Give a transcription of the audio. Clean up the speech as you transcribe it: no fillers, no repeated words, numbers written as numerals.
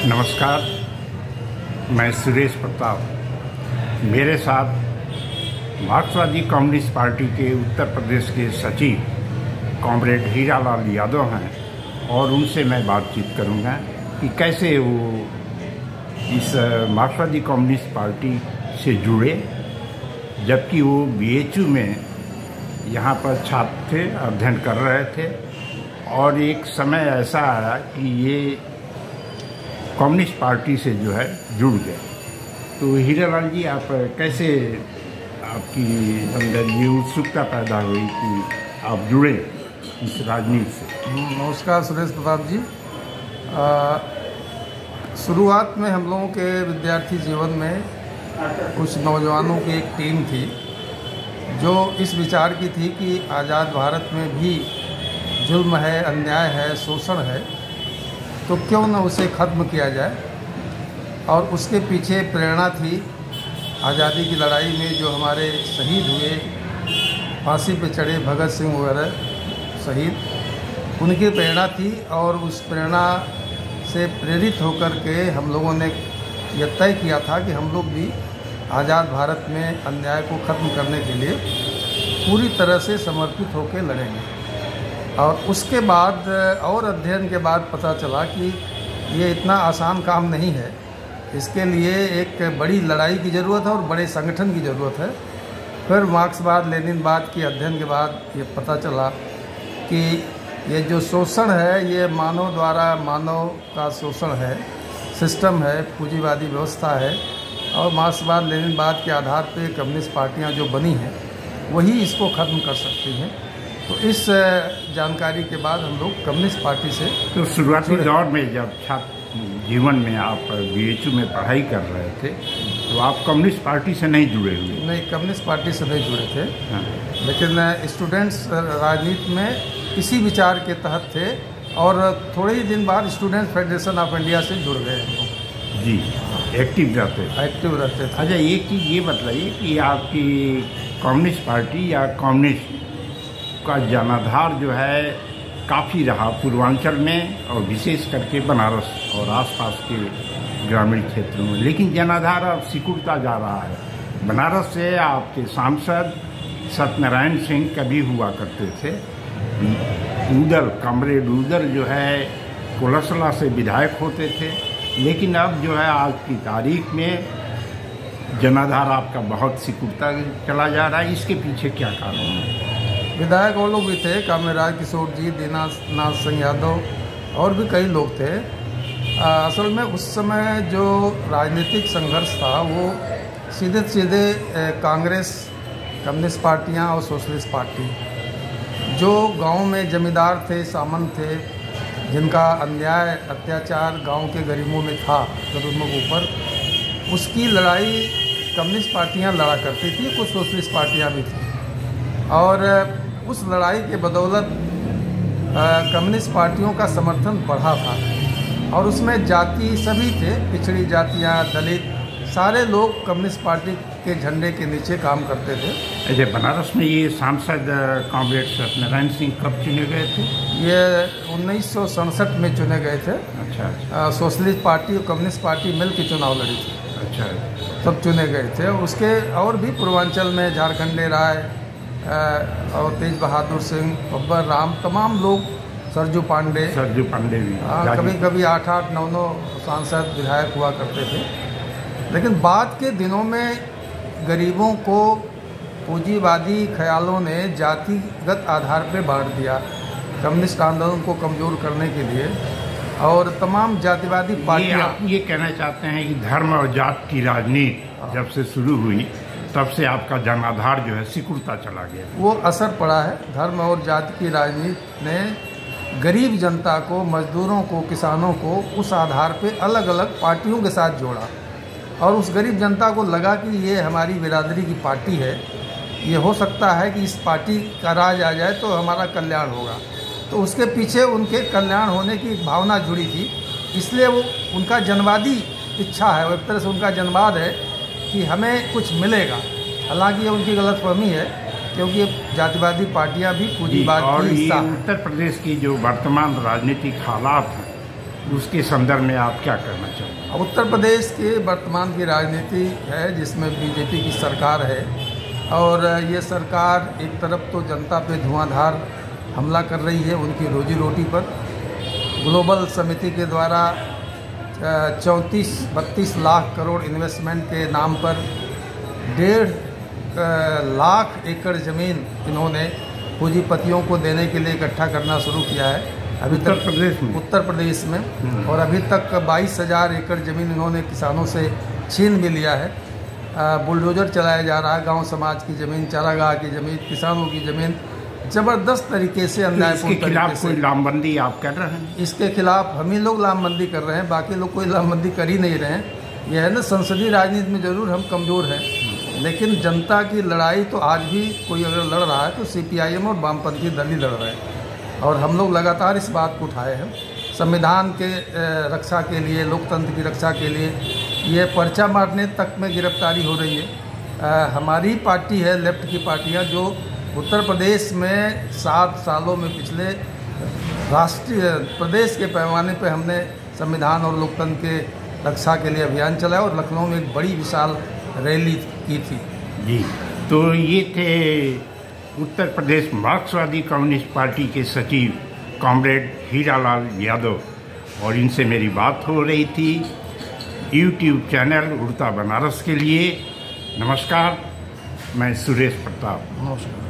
नमस्कार, मैं सुरेश प्रताप। मेरे साथ मार्क्सवादी कम्युनिस्ट पार्टी के उत्तर प्रदेश के सचिव कॉमरेड हीरालाल यादव हैं और उनसे मैं बातचीत करूंगा कि कैसे वो इस मार्क्सवादी कम्युनिस्ट पार्टी से जुड़े, जबकि वो बीएचयू में यहाँ पर छात्र थे, अध्ययन कर रहे थे और एक समय ऐसा आया कि ये कम्युनिस्ट पार्टी से जो है जुड़ गए। तो हीरालाल जी, आप कैसे, आपकी अंदर ये उत्सुकता पैदा हुई कि आप जुड़े इस राजनीति से? नमस्कार सुरेश प्रताप जी। शुरुआत में हम लोगों के विद्यार्थी जीवन में कुछ नौजवानों की एक टीम थी जो इस विचार की थी कि आज़ाद भारत में भी जुल्म है, अन्याय है, शोषण है, तो क्यों न उसे ख़त्म किया जाए। और उसके पीछे प्रेरणा थी आज़ादी की लड़ाई में जो हमारे शहीद हुए, फांसी पे चढ़े भगत सिंह वगैरह शहीद, उनकी प्रेरणा थी। और उस प्रेरणा से प्रेरित होकर के हम लोगों ने यह तय किया था कि हम लोग भी आज़ाद भारत में अन्याय को ख़त्म करने के लिए पूरी तरह से समर्पित होकर लड़ेंगे। और उसके बाद और अध्ययन के बाद पता चला कि ये इतना आसान काम नहीं है, इसके लिए एक बड़ी लड़ाई की ज़रूरत है और बड़े संगठन की ज़रूरत है। फिर मार्क्सवाद लेनिनवाद के अध्ययन के बाद ये पता चला कि ये जो शोषण है, ये मानव द्वारा मानव का शोषण है, सिस्टम है, पूंजीवादी व्यवस्था है। और मार्क्सवाद लेनिनवाद के आधार पे कम्युनिस्ट पार्टियां जो बनी हैं वही इसको ख़त्म कर सकती हैं। तो इस जानकारी के बाद हम लोग कम्युनिस्ट पार्टी से तो शुरुआती दौर में जब छात्र जीवन में आप बीएचयू में पढ़ाई कर रहे थे तो आप कम्युनिस्ट पार्टी से नहीं जुड़े हुए? नहीं, कम्युनिस्ट पार्टी से नहीं जुड़े थे। हाँ। लेकिन स्टूडेंट्स राजनीति में इसी विचार के तहत थे और थोड़े ही दिन बाद स्टूडेंट्स फेडरेशन ऑफ इंडिया से जुड़ गए हम लोग। जी, एक्टिव रहते थे? एक्टिव रहते थे। अच्छा, एक चीज़ ये बताइए कि आपकी कम्युनिस्ट पार्टी या कम्युनिस्ट का जनाधार जो है काफ़ी रहा पूर्वांचल में और विशेष करके बनारस और आसपास के ग्रामीण क्षेत्रों में, लेकिन जनाधार अब सिकुड़ता जा रहा है। बनारस से आपके सांसद सत्यनारायण सिंह कभी हुआ करते थे, उदल कॉमरेड उदल जो है कोलसला से विधायक होते थे, लेकिन अब जो है आज की तारीख में जनाधार आपका बहुत सिकुड़ता चला जा रहा है। इसके पीछे क्या कारण है? विधायक और लोग भी थे, कामेराज किशोर जी, दीनानाथ सिंह यादव और भी कई लोग थे। असल में उस समय जो राजनीतिक संघर्ष था वो सीधे सीधे कांग्रेस, कम्युनिस्ट पार्टियां और सोशलिस्ट पार्टी, जो गांव में जमींदार थे, सामंत थे, जिनका अन्याय अत्याचार गांव के गरीबों में था, गरीबों के ऊपर, उसकी लड़ाई कम्युनिस्ट पार्टियां लड़ा करती थी, कुछ सोशलिस्ट पार्टियां भी थी। और उस लड़ाई के बदौलत कम्युनिस्ट पार्टियों का समर्थन बढ़ा था और उसमें जाति सभी थे, पिछड़ी जातियां, दलित, सारे लोग कम्युनिस्ट पार्टी के झंडे के नीचे काम करते थे। अच्छा, बनारस में ये सांसद कॉमरेड सत्यनारायण सिंह कब चुने गए थे? ये 1967 में चुने गए थे। अच्छा। सोशलिस्ट पार्टी और कम्युनिस्ट पार्टी मिल के चुनाव लड़ी थी। अच्छा। तब चुने गए थे। उसके और भी पूर्वांचल में झारखंडे राय और तेज बहादुर सिंह, बब्बर राम, तमाम लोग, सरजू पांडे भी, कभी कभी 8-8, 9-9 सांसद विधायक हुआ करते थे। लेकिन बाद के दिनों में गरीबों को पूंजीवादी ख्यालों ने जातिगत आधार पर बांट दिया, कम्युनिस्ट आंदोलन को कमज़ोर करने के लिए। और तमाम जातिवादी पार्टियां, आप ये कहना चाहते हैं कि धर्म और जात की राजनीति जब से शुरू हुई तब से आपका जनाधार जो है सिकुड़ता चला गया? वो असर पड़ा है। धर्म और जाति की राजनीति ने गरीब जनता को, मजदूरों को, किसानों को उस आधार पे अलग अलग पार्टियों के साथ जोड़ा और उस गरीब जनता को लगा कि ये हमारी बिरादरी की पार्टी है, ये हो सकता है कि इस पार्टी का राज आ जाए तो हमारा कल्याण होगा। तो उसके पीछे उनके कल्याण होने की भावना जुड़ी थी, इसलिए वो उनका जनवादी इच्छा है, वो एक तरह से उनका जनवाद है कि हमें कुछ मिलेगा। हालांकि ये उनकी गलतफहमी है, क्योंकि जातिवादी पार्टियां भी पूंजीवाद की हिस्सा हैं। उत्तर प्रदेश की जो वर्तमान राजनीतिक हालात हैं उसके संदर्भ में आप क्या करना चाहेंगे? उत्तर प्रदेश के वर्तमान की राजनीति है जिसमें बीजेपी की सरकार है और ये सरकार एक तरफ तो जनता पे धुआंधार हमला कर रही है उनकी रोजी रोटी पर। ग्लोबल समिति के द्वारा 32 लाख करोड़ इन्वेस्टमेंट के नाम पर 1.5 लाख एकड़ ज़मीन इन्होंने पूंजीपतियों को देने के लिए इकट्ठा करना शुरू किया है अभी तक उत्तर प्रदेश में। और अभी तक 22,000 एकड़ ज़मीन इन्होंने किसानों से छीन भी लिया है। बुलडोजर चलाया जा रहा है, गांव समाज की ज़मीन, चारागाह की ज़मीन, किसानों की ज़मीन ज़बरदस्त तरीके से अन्यायपूर्ण तरीके से। कोई लामबंदी आप कर रहे हैं? इसके खिलाफ हम ही लोग लामबंदी कर रहे हैं, बाकी लोग कोई लामबंदी कर ही नहीं रहे हैं। यह है ना, संसदीय राजनीति में ज़रूर हम कमज़ोर हैं, लेकिन जनता की लड़ाई तो आज भी कोई अगर लड़ रहा है तो CPIM और वामपंथी दल ही लड़ रहे हैं। और हम लोग लगातार इस बात को उठाए हैं, संविधान के रक्षा के लिए, लोकतंत्र की रक्षा के लिए। ये पर्चा मारने तक में गिरफ्तारी हो रही है। हमारी पार्टी है, लेफ्ट की पार्टियां, जो उत्तर प्रदेश में 7 सालों में पिछले राष्ट्रीय प्रदेश के पैमाने पर हमने संविधान और लोकतंत्र के रक्षा के लिए अभियान चलाया और लखनऊ में एक बड़ी विशाल रैली की थी। जी, तो ये थे उत्तर प्रदेश मार्क्सवादी कम्युनिस्ट पार्टी के सचिव कॉमरेड हीरालाल यादव, और इनसे मेरी बात हो रही थी YouTube चैनल उड़ता बनारस के लिए। नमस्कार, मैं सुरेश प्रताप। नमस्कार।